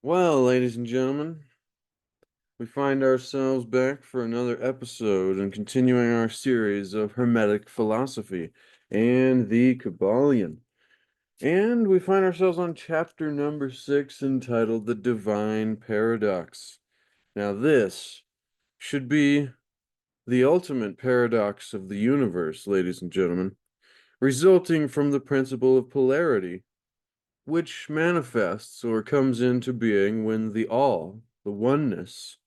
Well, ladies and gentlemen, we find ourselves back for another episode and continuing our series of Hermetic philosophy and the Kybalion. And we find ourselves on chapter number 6 entitled The Divine Paradox. Now, this should be the ultimate paradox of the universe, ladies and gentlemen, resulting from the principle of polarity, which manifests or comes into being when the all, the oneness,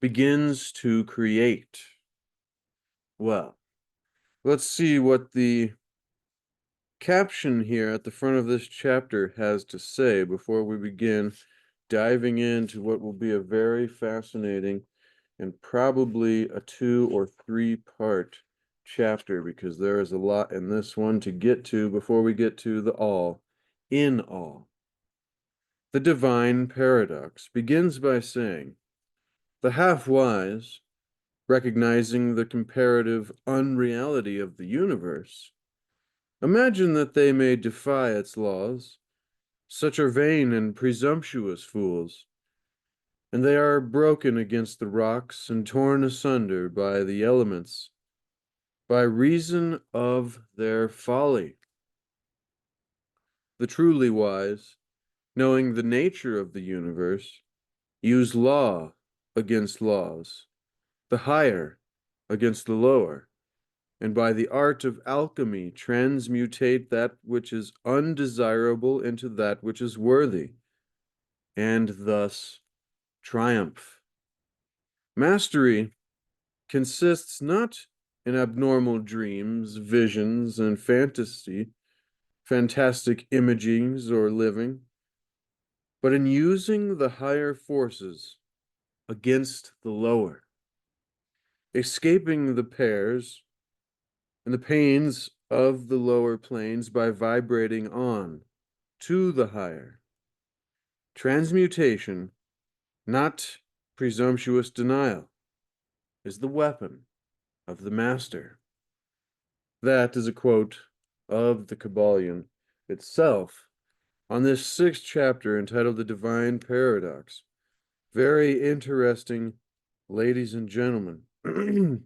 begins to create. Well, let's see what the caption here at the front of this chapter has to say before we begin diving into what will be a very fascinating and probably a 2 or 3 part chapter, because there is a lot in this one to get to before we get to the all in all. The divine paradox begins by saying, the half-wise, recognizing the comparative unreality of the universe, imagine that they may defy its laws. Such are vain and presumptuous fools, and they are broken against the rocks and torn asunder by the elements, by reason of their folly. The truly wise, knowing the nature of the universe, use law against laws, the higher against the lower, and by the art of alchemy transmutate that which is undesirable into that which is worthy, and thus triumph. Mastery consists not in abnormal dreams, visions, and fantastic imagings or living, but in using the higher forces against the lower, escaping the pairs and the pains of the lower planes by vibrating on to the higher. Transmutation, not presumptuous denial, is the weapon of the master. That is a quote of the Kybalion itself on this 6th chapter entitled The Divine Paradox. Very interesting, ladies and gentlemen.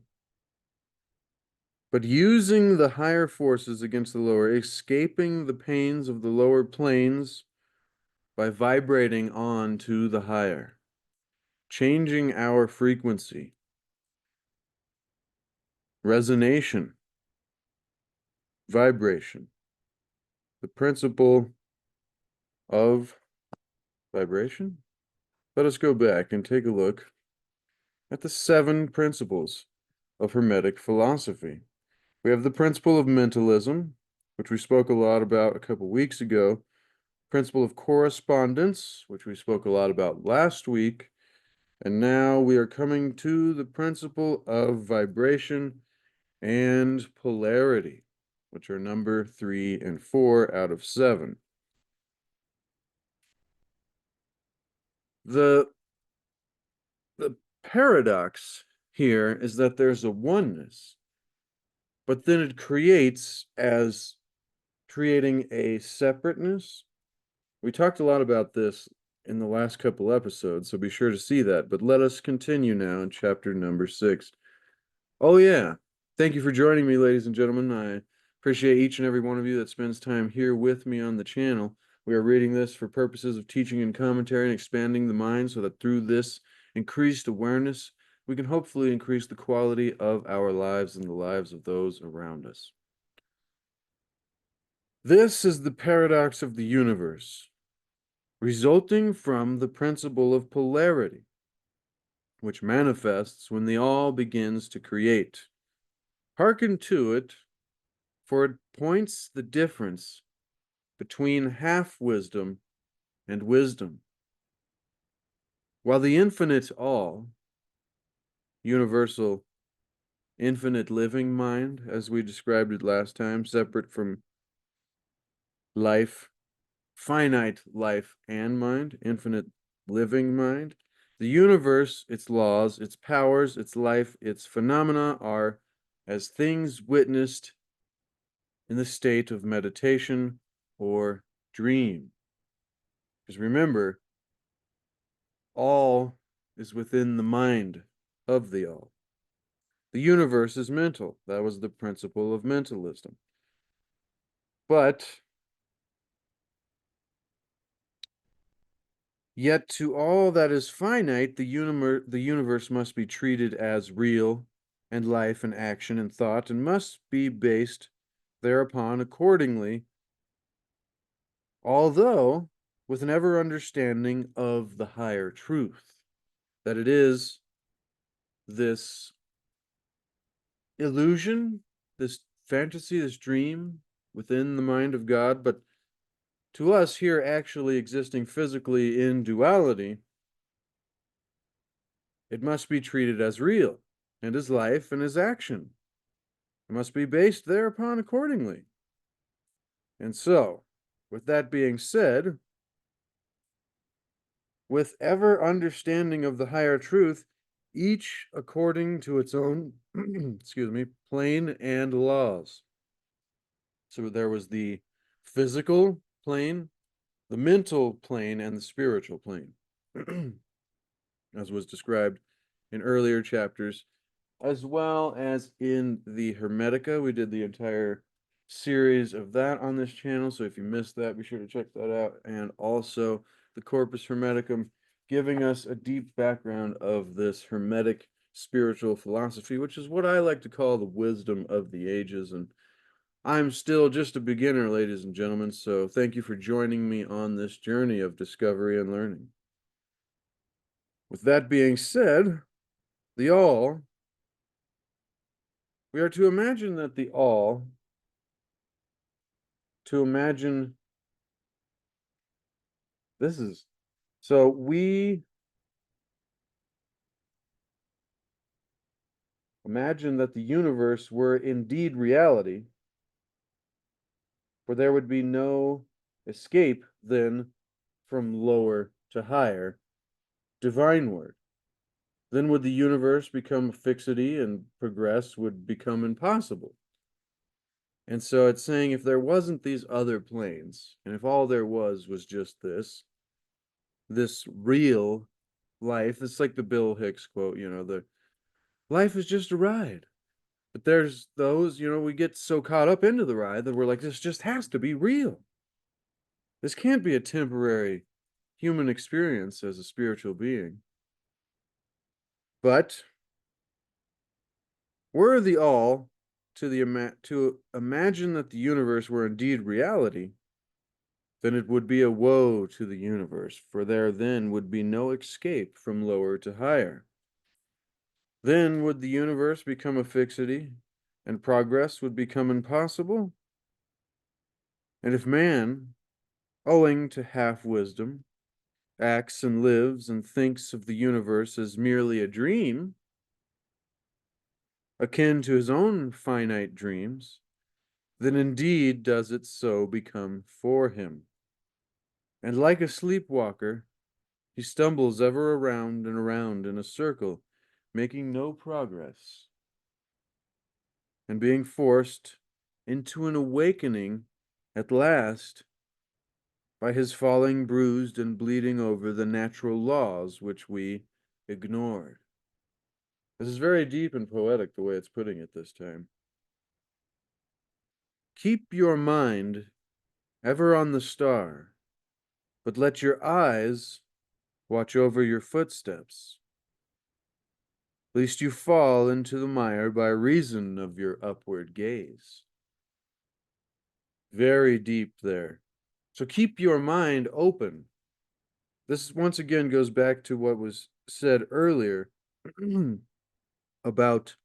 But using the higher forces against the lower, escaping the pains of the lower planes by vibrating on to the higher, changing our frequency, resonation, vibration, the principle of vibration. Let us go back and take a look at the 7 principles of Hermetic philosophy. We have the principle of mentalism, which we spoke a lot about a couple weeks ago, principle of correspondence, which we spoke a lot about last week, and now we are coming to the principle of vibration and polarity, which are number 3 and 4 out of 7. The paradox here is that there's a oneness, but then it creates as creating a separateness. We talked a lot about this in the last couple episodes, so be sure to see that. But let us continue now in chapter number 6. Oh, yeah. Thank you for joining me, ladies and gentlemen. I appreciate each and every one of you that spends time here with me on the channel. We are reading this for purposes of teaching and commentary and expanding the mind so that through this increased awareness, we can hopefully increase the quality of our lives and the lives of those around us. This is the paradox of the universe, resulting from the principle of polarity, which manifests when the all begins to create. Hearken to it, for it points the difference between half-wisdom and wisdom. While the infinite all, universal, infinite living mind, as we described it last time, separate from life, finite life and mind, infinite living mind, the universe, its laws, its powers, its life, its phenomena are as things witnessed in the state of meditation or dream. Because remember, all is within the mind of the all. The universe is mental. That was the principle of mentalism. But yet to all that is finite, the universe must be treated as real, and life and action and thought, and must be based thereupon accordingly, although with an ever understanding of the higher truth, that it is this illusion, this fantasy, this dream within the mind of God, but to us here actually existing physically in duality, it must be treated as real, and as life and as action. It must be based thereupon accordingly. And so, with that being said, with ever understanding of the higher truth, each according to its own, excuse me, plane and laws. So there was the physical plane, the mental plane, and the spiritual plane, as was described in earlier chapters, as well as in the Hermetica. We did the entire series of that on this channel, so if you missed that, be sure to check that out. And also the Corpus Hermeticum, giving us a deep background of this Hermetic spiritual philosophy, which is what I like to call the wisdom of the ages. And I'm still just a beginner, ladies and gentlemen, so thank you for joining me on this journey of discovery and learning. With that being said, the all, we are to imagine that the all, to imagine, this is, so we imagine that the universe were indeed reality, for there would be no escape then from lower to higher, divineward. Then would the universe become a fixity and progress would become impossible. And so it's saying if there wasn't these other planes, and if all there was just this real life, it's like the Bill Hicks quote, the life is just a ride. But there's those, we get so caught up into the ride that we're like, this just has to be real. This can't be a temporary human experience as a spiritual being. But were the all to imagine that the universe were indeed reality, then it would be a woe to the universe, for there then would be no escape from lower to higher. Then would the universe become a fixity, and progress would become impossible. And if man, owing to half wisdom, acts and lives and thinks of the universe as merely a dream, akin to his own finite dreams, then indeed does it so become for him. And like a sleepwalker, he stumbles ever around and around in a circle, making no progress, and being forced into an awakening at last by his falling bruised and bleeding over the natural laws which we ignored. This is very deep and poetic the way it's putting it this time. Keep your mind ever on the star, but let your eyes watch over your footsteps, lest you fall into the mire by reason of your upward gaze. Very deep there. So keep your mind open. This once again goes back to what was said earlier about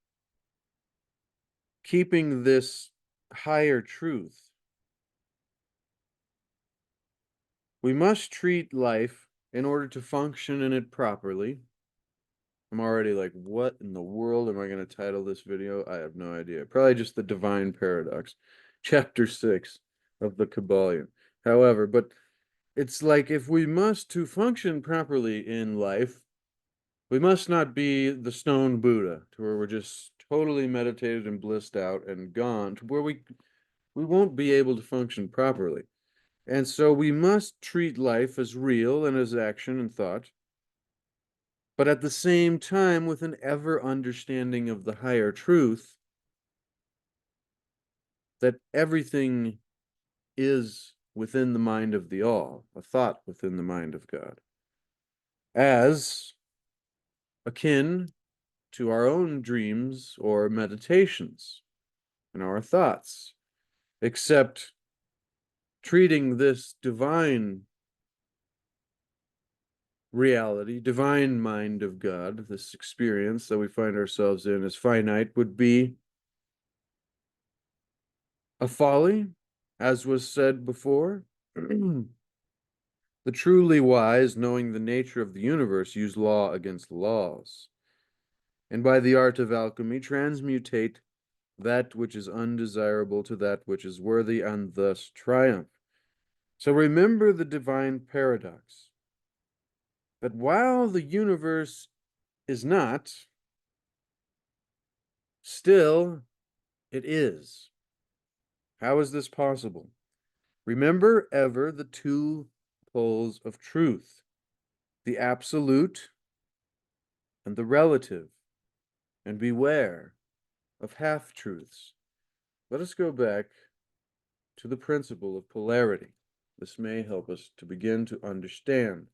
keeping this higher truth. We must treat life in order to function in it properly. I'm already like, what in the world am I going to title this video? I have no idea. Probably just the Divine Paradox, Chapter 6 of the Kybalion. However, but it's like if we must to function properly in life, we must not be the stone Buddha, to where we're just totally meditated and blissed out and gone, to where we won't be able to function properly. And so we must treat life as real and as action and thought. but at the same time with an ever understanding of the higher truth that everything is within the mind of the all, a thought within the mind of God, as akin to our own dreams or meditations and our thoughts, except treating this divine reality, divine mind of God, this experience that we find ourselves in as finite, would be a folly, as was said before. The truly wise, knowing the nature of the universe, use law against laws, and by the art of alchemy transmutate that which is undesirable to that which is worthy, and thus triumph. So remember the divine paradox, that while the universe is not, still it is. How is this possible? Remember ever the two poles of truth, the absolute and the relative, and beware of half-truths. Let us go back to the principle of polarity. This may help us to begin to understand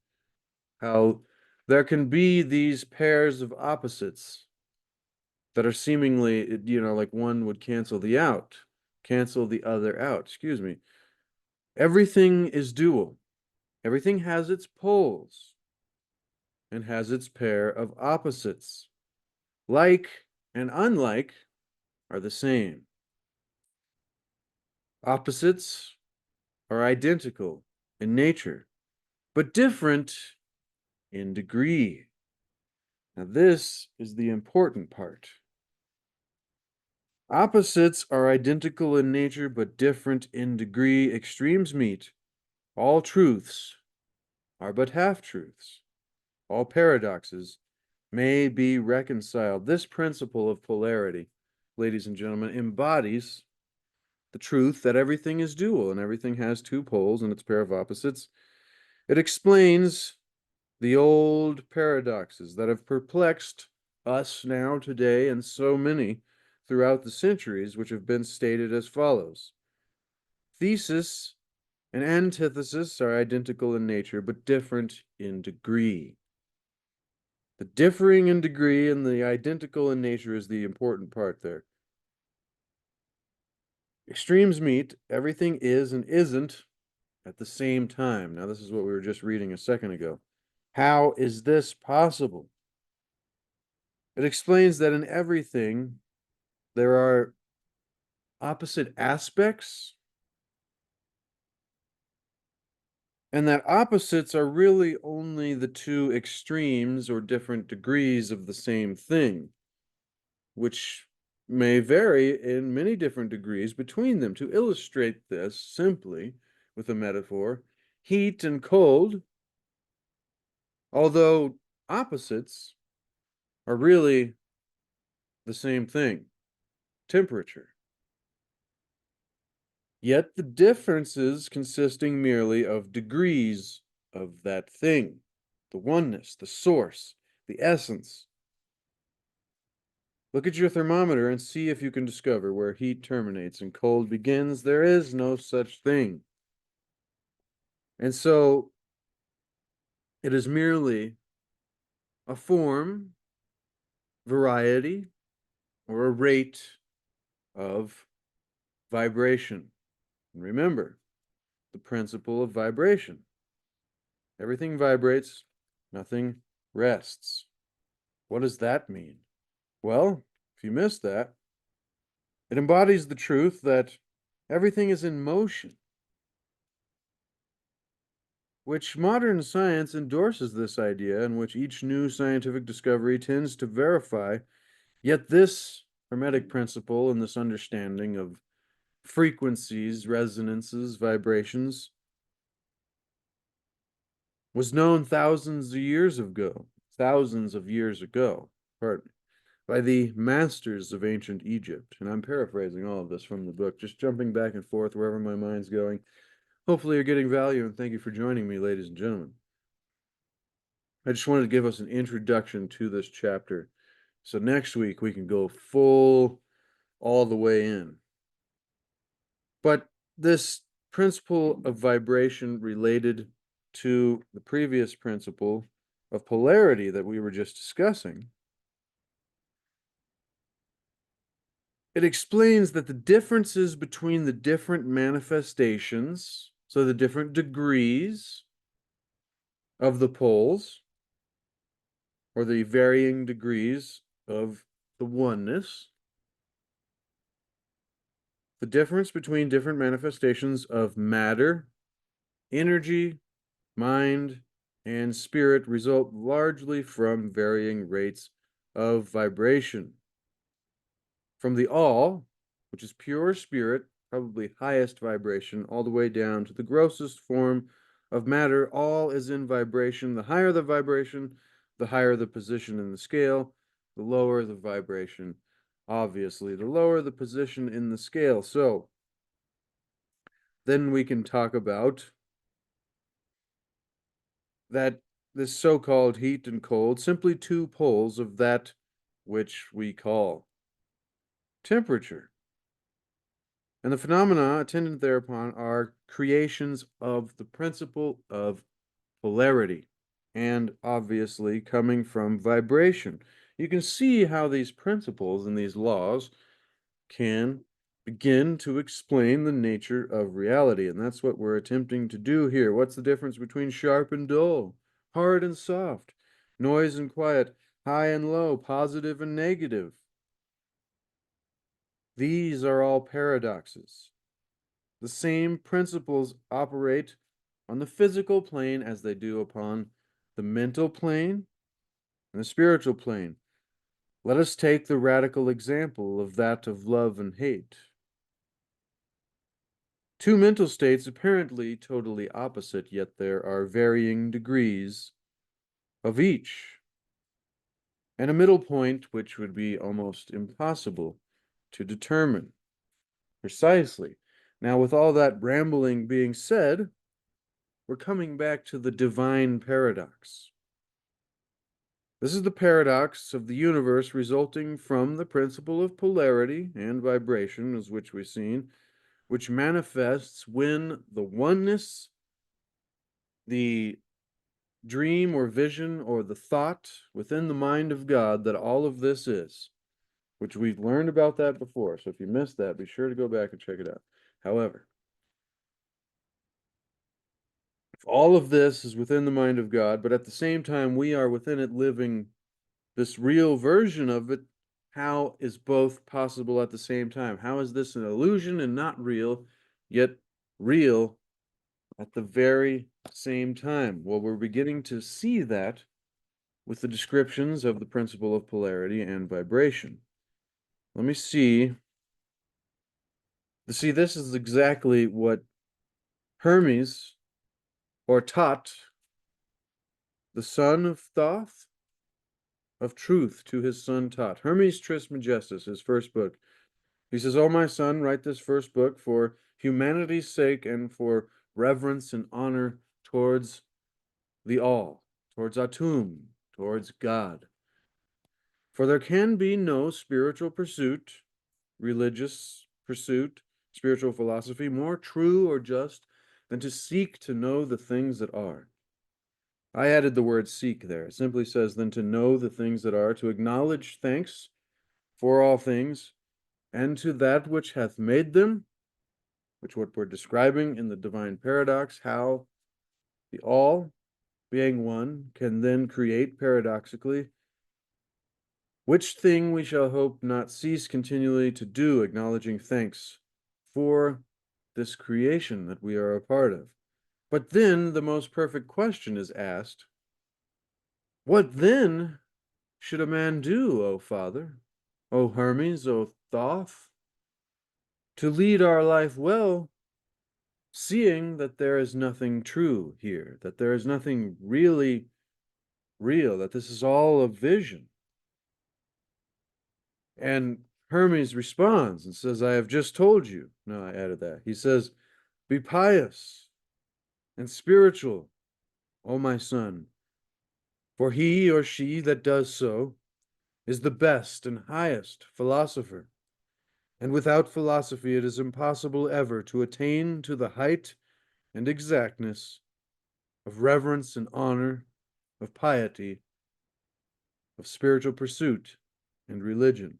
how there can be these pairs of opposites that are seemingly, like one would cancel the other out, excuse me. Everything is dual. Everything has its poles and has its pair of opposites. Like and unlike are the same. Opposites are identical in nature, but different in degree. Now, this is the important part. Opposites are identical in nature, but different in degree. Extremes meet. All truths are but half-truths. All paradoxes may be reconciled. This principle of polarity, ladies and gentlemen, embodies the truth that everything is dual and everything has two poles and its pair of opposites. It explains the old paradoxes that have perplexed us now today and so many throughout the centuries, which have been stated as follows. Thesis and antithesis are identical in nature, but different in degree. The differing in degree and the identical in nature is the important part there. Extremes meet, everything is and isn't at the same time. Now, this is what we were just reading a second ago. How is this possible? It explains that in everything there are opposite aspects, and that opposites are really only the two extremes or different degrees of the same thing, which may vary in many different degrees between them. To illustrate this simply with a metaphor, heat and cold, although opposites, are really the same thing, temperature. Yet the differences consisting merely of degrees of that thing, the oneness, the source, the essence. Look at your thermometer and see if you can discover where heat terminates and cold begins. There is no such thing. And so it is merely a form, variety, or a rate of vibration. And remember the principle of vibration. Everything vibrates, nothing rests. What does that mean? Well, if you missed that, it embodies the truth that everything is in motion, which modern science endorses this idea, and which each new scientific discovery tends to verify. Yet this Hermetic principle and this understanding of frequencies, resonances, vibrations was known thousands of years ago, pardon me, by the masters of ancient Egypt. And I'm paraphrasing all of this from the book, just jumping back and forth wherever my mind's going. Hopefully you're getting value, and thank you for joining me, ladies and gentlemen. I just wanted to give us an introduction to this chapter. So next week we can go full all the way in. But this principle of vibration related to the previous principle of polarity that we were just discussing, it explains that the differences between the different manifestations, so the different degrees of the poles, or the varying degrees of the oneness, the difference between different manifestations of matter, energy, mind, and spirit result largely from varying rates of vibration. From the all, which is pure spirit, probably highest vibration, all the way down to the grossest form of matter, all is in vibration. The higher the vibration, the higher the position in the scale, the lower the vibration, obviously, the lower the position in the scale. So then we can talk about that this so-called heat and cold, simply two poles of that which we call temperature. And the phenomena attendant thereupon are creations of the principle of polarity, and obviously coming from vibration. You can see how these principles and these laws can begin to explain the nature of reality, and that's what we're attempting to do here. What's the difference between sharp and dull, hard and soft, noise and quiet, high and low, positive and negative? These are all paradoxes. The same principles operate on the physical plane as they do upon the mental plane and the spiritual plane. Let us take the radical example of that of love and hate. Two mental states apparently totally opposite, yet there are varying degrees of each, and a middle point which would be almost impossible to determine precisely. Now, with all that rambling being said, we're coming back to the divine paradox. This is the paradox of the universe resulting from the principle of polarity and vibration, as which we've seen, which manifests when the oneness, the dream or vision or the thought within the mind of God that all of this is, which we've learned about that before. So if you missed that, be sure to go back and check it out. However, if all of this is within the mind of God, but at the same time we are within it living this real version of it, how is both possible at the same time? How is this an illusion and not real, yet real at the very same time? Well, we're beginning to see that with the descriptions of the principle of polarity and vibration. Let me see. See, this is exactly what Hermes, or Tot, the son of Thoth, of truth to his son Tot. Hermes Trismegistus, his first book. He says, "O my son, write this first book for humanity's sake and for reverence and honor towards the all, towards Atum, towards God. For there can be no spiritual pursuit, religious pursuit, spiritual philosophy more true or just than to seek to know the things that are." I added the word seek there. It simply says, "than to know the things that are, to acknowledge thanks for all things, and to that which hath made them," which what we're describing in the divine paradox, how the all, being one, can then create paradoxically, which thing we shall hope not cease continually to do, acknowledging thanks for this creation that we are a part of. But then the most perfect question is asked, what then should a man do, O Father, O Hermes, O Thoth, to lead our life well, seeing that there is nothing true here, that there is nothing really real, that this is all a vision? And Hermes responds and says, "I have just told you." No, I added that. He says, "Be pious and spiritual, O my son, For he or she that does so is the best and highest philosopher, and without philosophy it is impossible ever to attain to the height and exactness of reverence and honor, of piety, of spiritual pursuit and religion.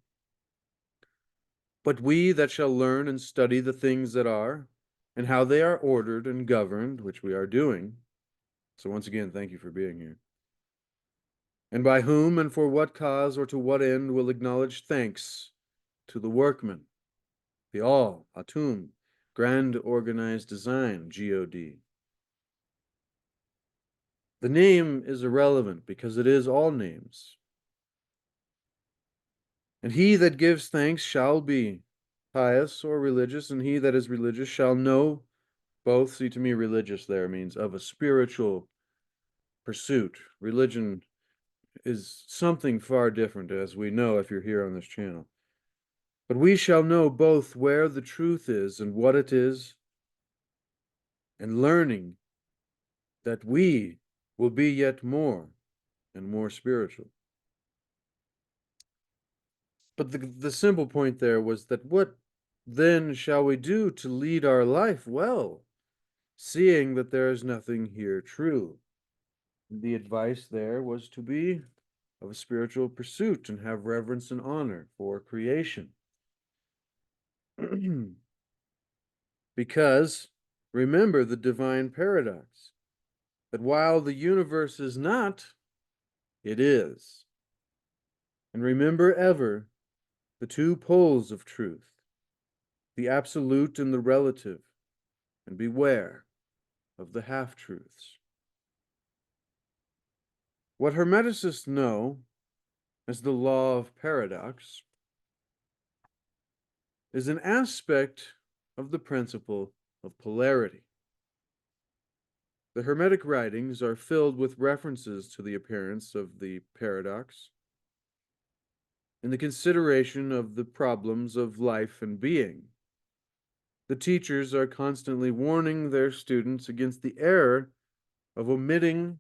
But we that shall learn and study the things that are, and how they are ordered and governed, which we are doing. So once again, thank you for being here. And by whom and for what cause or to what end will acknowledge thanks to the workman, the all, Atum, grand organized design, God. The name is irrelevant because it is all names. And he that gives thanks shall be pious or religious, and he that is religious shall know both. See, to me, religious there means of a spiritual pursuit. Religion is something far different, as we know if you're here on this channel. But we shall know both where the truth is and what it is, and learning that we will be yet more and more spiritual. But the simple point there was that what then shall we do to lead our life well, seeing that there is nothing here true? The advice there was to be of a spiritual pursuit and have reverence and honor for creation. Because remember the divine paradox that while the universe is not, it is. And remember ever the two poles of truth, the absolute and the relative, and beware of the half-truths. What Hermeticists know as the law of paradox is an aspect of the principle of polarity. The Hermetic writings are filled with references to the appearance of the paradox in the consideration of the problems of life and being. The teachers are constantly warning their students against the error of omitting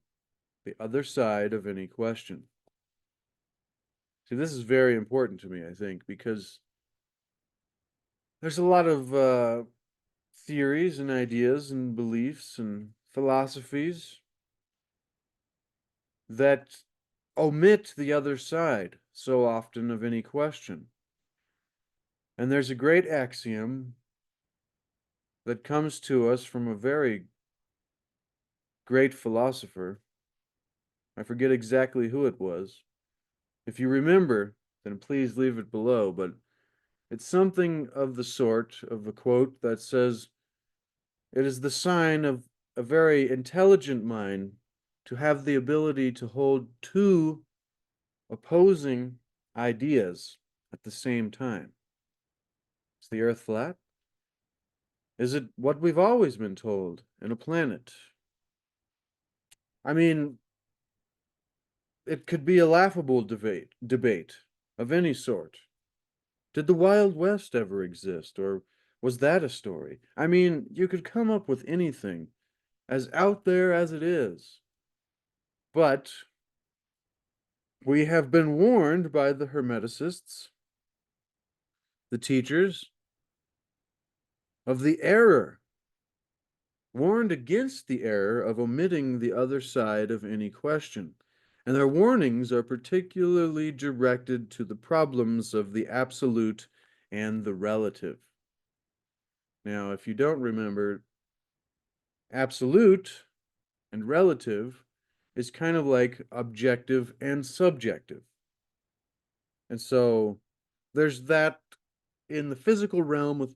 the other side of any question. See, this is very important to me, I think, because there's a lot of theories and ideas and beliefs and philosophies that omit the other side so often of any question. And there's a great axiom that comes to us from a very great philosopher. I forget exactly who it was. If you remember, then please leave it below, but it's something of the sort of a quote that says, "It is the sign of a very intelligent mind to have the ability to hold two opposing ideas at the same time." Is the earth flat? Is it what we've always been told in a planet? I mean, it could be a laughable debate of any sort. Did the Wild West ever exist, or was that a story? I mean, you could come up with anything, as out there as it is. But we have been warned by the Hermeticists, the teachers, of the error, warned against the error of omitting the other side of any question. And their warnings are particularly directed to the problems of the absolute and the relative. Now, if you don't remember, absolute and relative is kind of like objective and subjective. And so there's that in the physical realm with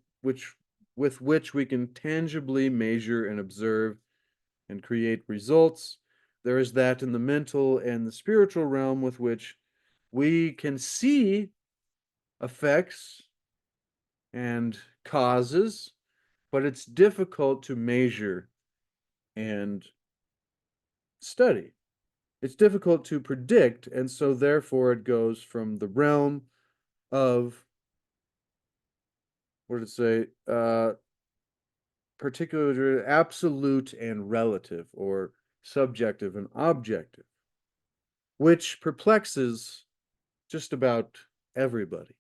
which we can tangibly measure and observe and create results. There is that in the mental and the spiritual realm with which we can see effects and causes, but it's difficult to measure and study. It's difficult to predict, and so therefore it goes from the realm of, what did it say, particular, absolute and relative, or subjective and objective. which perplexes just about everybody,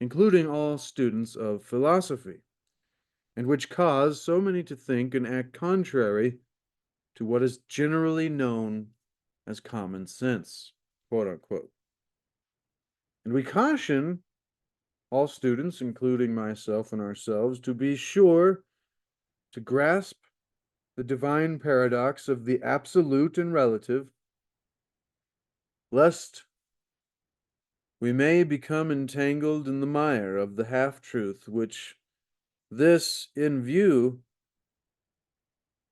including all students of philosophy, and which cause so many to think and act contrary to what is generally known as common sense, quote unquote. And we caution all students, including myself and ourselves, to be sure to grasp the divine paradox of the absolute and relative, lest we may become entangled in the mire of the half-truth, which this in view,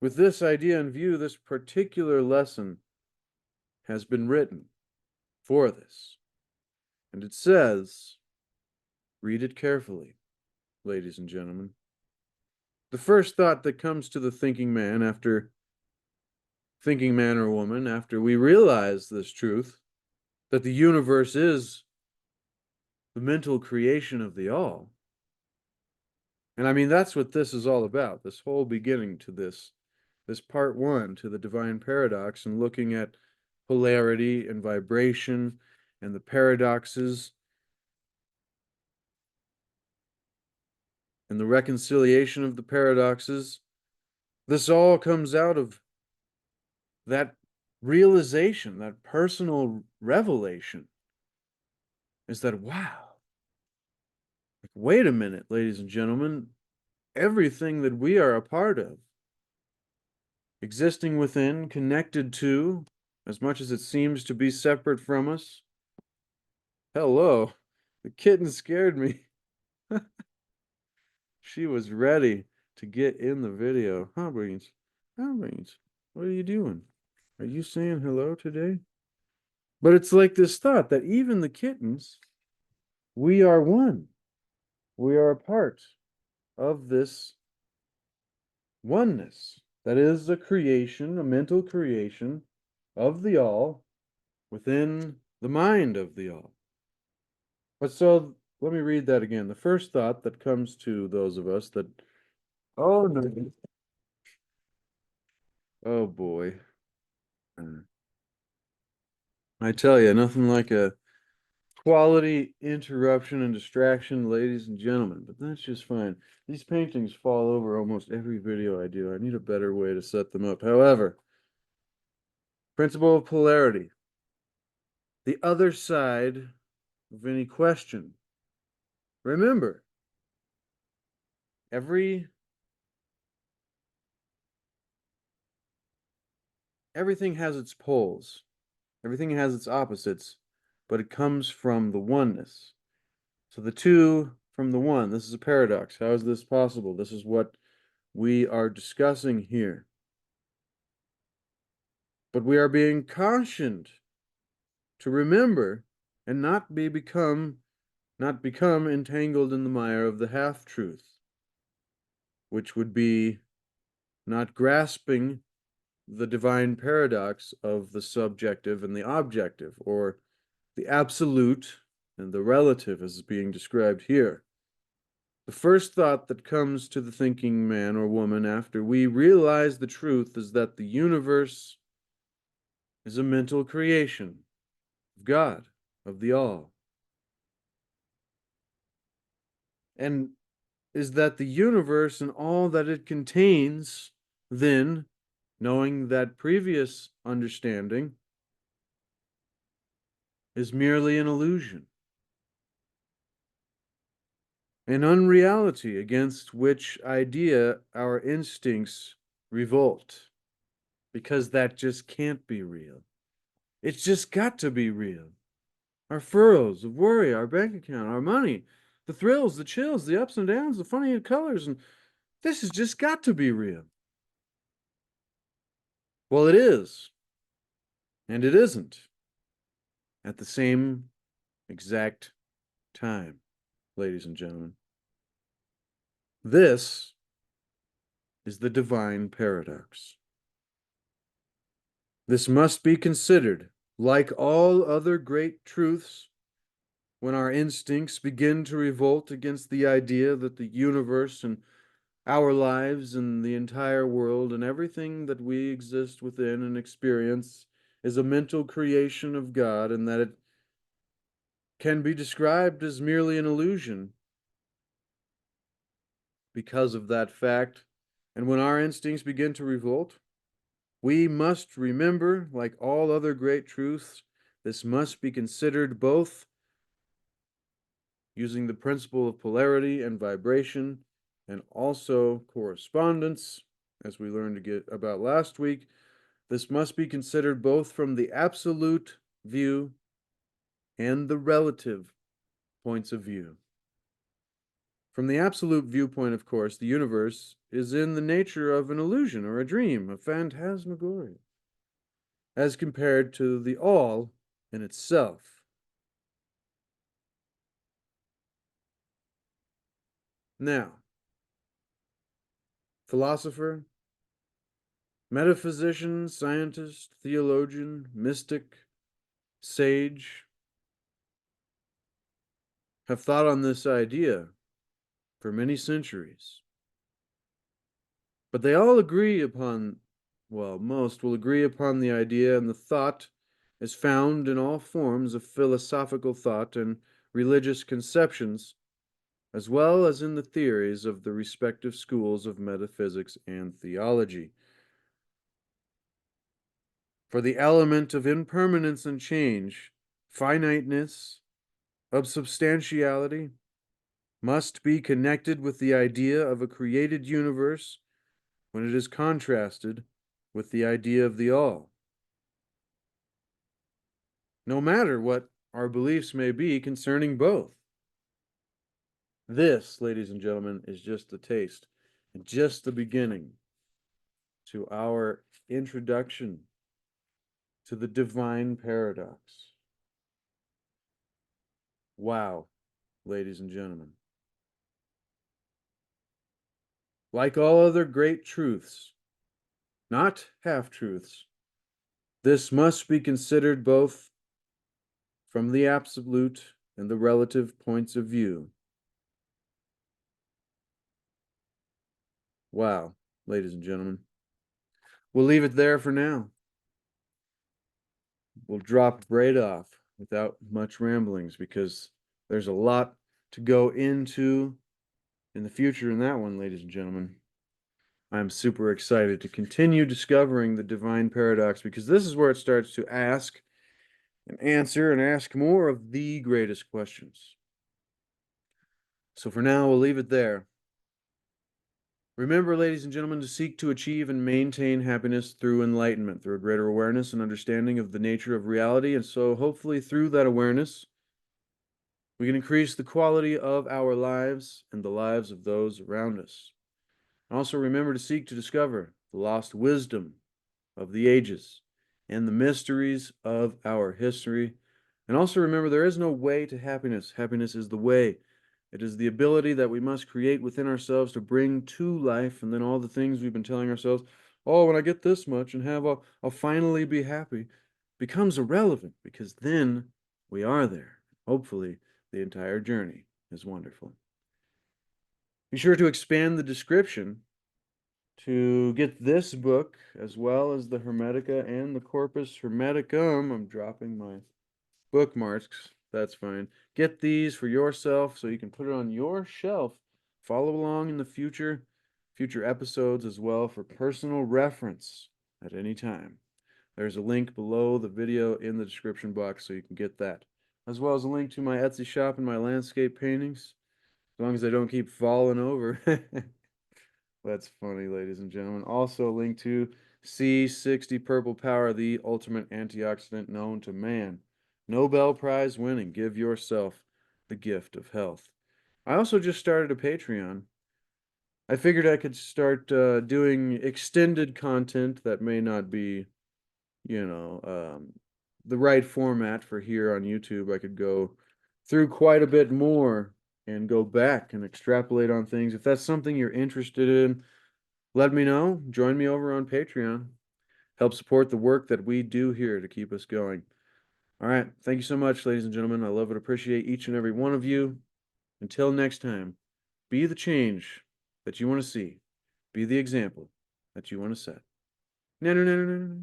with this idea in view, this particular lesson has been written for this. And it says, read it carefully, ladies and gentlemen. The first thought that comes to the thinking man or woman, after we realize this truth, that the universe is the mental creation of the all. And I mean, that's what this is all about, this whole beginning to this part one to the divine paradox, and looking at polarity and vibration and the paradoxes and the reconciliation of the paradoxes. This all comes out of that realization, that personal revelation, is that, wow, wait a minute, ladies and gentlemen, everything that we are a part of, existing within, connected to, as much as it seems to be separate from us. Hello, the kitten scared me. She was ready to get in the video. Huh, Brains? Huh, Brains? What are you doing? Are you saying hello today? But it's like this thought that even the kittens, we are one. We are a part of this oneness. That is a creation, a mental creation of the all within the mind of the all. But so let me read that again. The first thought that comes to those of us that, oh no, oh boy. I tell you, nothing like a quality interruption and distraction, ladies and gentlemen, but that's just fine. These paintings fall over almost every video I do. I need a better way to set them up. However, principle of polarity, the other side of any question. Remember, everything has its poles. Everything has its opposites, but it comes from the oneness. So the two from the one, this is a paradox. How is this possible? This is what we are discussing here. But we are being cautioned to remember and not become entangled in the mire of the half-truth, which would be not grasping the divine paradox of the subjective and the objective, or the absolute and the relative as is being described here. The first thought that comes to the thinking man or woman after we realize the truth is that the universe is a mental creation of God, of the all. And is that the universe and all that it contains, then, knowing that previous understanding, is merely an illusion, an unreality against which idea our instincts revolt, because that just can't be real. It's just got to be real. Our furrows of worry, our bank account, our money, the thrills, the chills, the ups and downs, the funny colors, and this has just got to be real. Well, it is, and it isn't at the same exact time, ladies and gentlemen. This is the divine paradox. This must be considered, like all other great truths, when our instincts begin to revolt against the idea that the universe and our lives and the entire world and everything that we exist within and experience is a mental creation of God and that it can be described as merely an illusion because of that fact. And when our instincts begin to revolt, we must remember, like all other great truths, this must be considered both using the principle of polarity and vibration and also correspondence, as we learned to get about last week. This must be considered both from the absolute view and the relative points of view. From the absolute viewpoint, of course, the universe is in the nature of an illusion or a dream, a phantasmagoria, as compared to the all in itself. Now, philosopher, metaphysician, scientist, theologian, mystic, sage have thought on this idea for many centuries. But they all agree upon, well, most will agree upon the idea, and the thought is found in all forms of philosophical thought and religious conceptions, as well as in the theories of the respective schools of metaphysics and theology. For the element of impermanence and change, finiteness, substantiality, must be connected with the idea of a created universe when it is contrasted with the idea of the all. No matter what our beliefs may be concerning both. This, ladies and gentlemen, is just the taste and just the beginning to our introduction to the divine paradox. Wow, ladies and gentlemen. Like all other great truths, not half-truths, this must be considered both from the absolute and the relative points of view. Wow, ladies and gentlemen. We'll leave it there for now. We'll drop right off without much ramblings because there's a lot to go into in the future in that one, ladies and gentlemen. I'm super excited to continue discovering the divine paradox because this is where it starts to ask and answer and ask more of the greatest questions. So for now, we'll leave it there. Remember, ladies and gentlemen, to seek to achieve and maintain happiness through enlightenment, through a greater awareness and understanding of the nature of reality. And so hopefully through that awareness, we can increase the quality of our lives and the lives of those around us. Also remember to seek to discover the lost wisdom of the ages and the mysteries of our history. And also remember there is no way to happiness. Happiness is the way. It is the ability that we must create within ourselves to bring to life, and then all the things we've been telling ourselves, oh, when I get this much and have, I'll finally be happy, becomes irrelevant because then we are there. Hopefully, the entire journey is wonderful. Be sure to expand the description to get this book as well as the Hermetica and the Corpus Hermeticum. I'm dropping my bookmarks. That's fine. Get these for yourself so you can put it on your shelf. Follow along in the future episodes as well for personal reference at any time. There's a link below the video in the description box so you can get that, as well as a link to my Etsy shop and my landscape paintings, as long as they don't keep falling over. That's funny, ladies and gentlemen. Also, a link to C60 Purple Power, the ultimate antioxidant known to man. Nobel Prize winning. Give yourself the gift of health. I also just started a Patreon. I figured I could start doing extended content that may not be, you know, the right format for here on YouTube. I could go through quite a bit more and go back and extrapolate on things. If that's something you're interested in, let me know. Join me over on Patreon. Help support the work that we do here to keep us going. All right. Thank you so much, ladies and gentlemen. I love and appreciate each and every one of you. Until next time, be the change that you want to see. Be the example that you want to set. No, no, no, no, no, no.